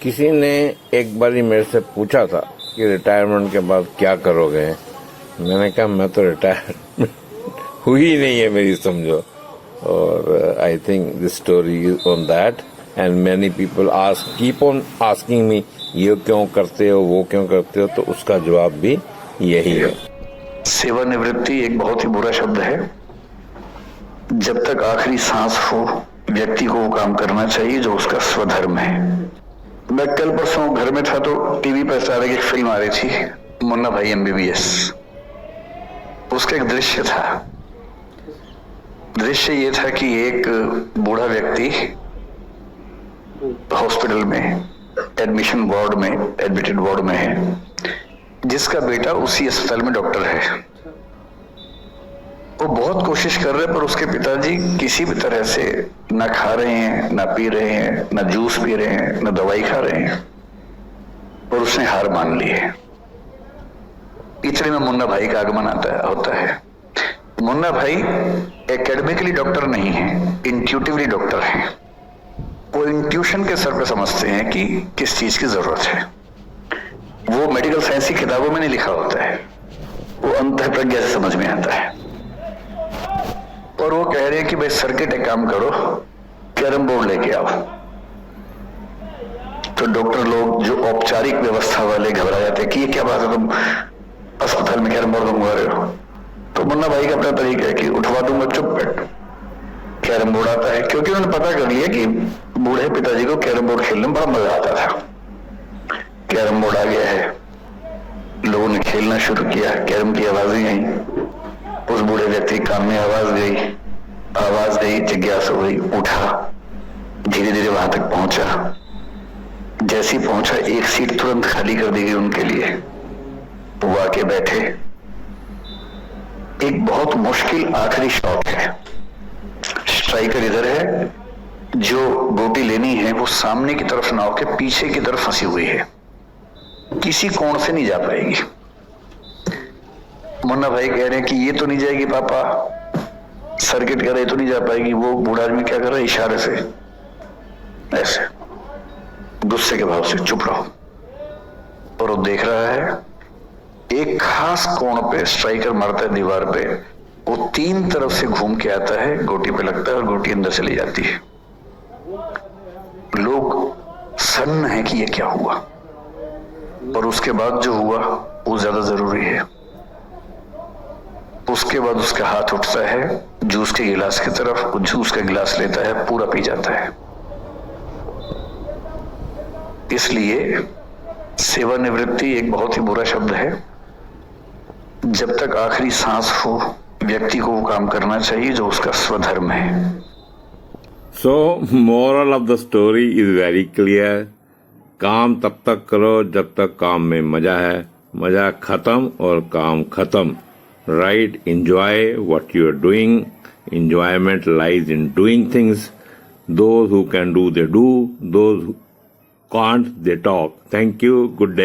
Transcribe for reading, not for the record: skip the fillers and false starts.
किसी ने एक बारी मेरे से पूछा था कि रिटायरमेंट के बाद क्या करोगे। मैंने कहा मैं तो रिटायर हुई नहीं है मेरी, समझो। और I think this story is on that and many people keep on asking me ये क्यों करते हो, वो क्यों करते हो, तो उसका जवाब भी यही है। सेवानिवृत्ति एक बहुत ही बुरा शब्द है। जब तक आखिरी सांस हो व्यक्ति को वो काम करना चाहिए जो उसका स्वधर्म है। मैं कल परसों घर में था तो टीवी पर सारे एक फिल्म आ रही थी, मुन्ना भाई MBBS। उसका एक दृश्य था। दृश्य ये था कि एक बूढ़ा व्यक्ति हॉस्पिटल में एडमिटेड वार्ड में है, जिसका बेटा उसी अस्पताल में डॉक्टर है। वो बहुत कोशिश कर रहे हैं पर उसके पिताजी किसी भी तरह से ना खा रहे हैं, ना पी रहे हैं, ना जूस पी रहे हैं, ना दवाई खा रहे हैं, और उसने हार मान ली है। इतने में मुन्ना भाई का आगमन होता है। मुन्ना भाई एकेडमिकली डॉक्टर नहीं है, इंट्यूटिवली डॉक्टर है। वो इंट्यूशन के स्तर पर समझते हैं कि किस चीज की जरूरत है। वो मेडिकल साइंस की किताबों में नहीं लिखा होता है, वो अंतः प्रज्ञा से समझ में आता है। और वो कह रहे हैं कि भाई सर्किट एक काम करो, कैरम बोर्ड लेके आओ। तो डॉक्टर लोग जो औपचारिक व्यवस्था वाले घबरा जाते हैं कि ये क्या बात है, तुम अस्पताल में कैरम बोर्ड मंगवा रहे हो। तो मुन्ना भाई का अपना तरीका है कि उठवा दूंगा, चुप बैठ। कैरम बोर्ड आता है, क्योंकि उन्होंने पता कर लिया कि बूढ़े पिताजी को कैरम बोर्ड खेलने में बड़ा मजा आता था। कैरम बोर्ड आ गया है, लोगों ने खेलना शुरू किया, कैरम की आवाजें आई। उस बूढ़े व्यक्ति कान में आवाज गई, जिज्ञासा हुई, उठा, धीरे धीरे वहां तक पहुंचा। जैसे ही पहुंचा एक सीट तुरंत खाली कर दी गई उनके लिए। वो आके बैठे। एक बहुत मुश्किल आखिरी शॉट है। स्ट्राइकर इधर है, जो गोटी लेनी है वो सामने की तरफ ना होकर पीछे की तरफ फंसी हुई है, किसी कोण से नहीं जा पाएगी। मुन्ना भाई कह रहे हैं कि ये तो नहीं जाएगी पापा, सर्किट कर रहे तो नहीं जा पाएगी। वो बूढ़ा आदमी क्या कर रहा है, इशारे से ऐसे गुस्से के भाव से चुप रहो। और वो देख रहा है एक खास कोण पे स्ट्राइकर मारता है दीवार पे, वो 3 तरफ से घूम के आता है, गोटी पे लगता है और गोटी अंदर चली जाती है। लोग सन्न है कि ये क्या हुआ, और उसके बाद जो हुआ वो ज्यादा जरूरी है। उसके बाद उसका हाथ उठता है जूस के गिलास की तरफ, वो जूस का गिलास लेता है, पूरा पी जाता है। इसलिए सेवानिवृत्ति एक बहुत ही बुरा शब्द है। जब तक आखिरी सांस हो व्यक्ति को वो काम करना चाहिए जो उसका स्वधर्म है। सो moral of the story is very clear. काम तब तक करो जब तक काम में मजा है, मजा खत्म और काम खत्म। Right, enjoy what you are doing. Enjoyment lies in doing things. Those who can do, they do. Those who can't, they talk. Thank you. Good day.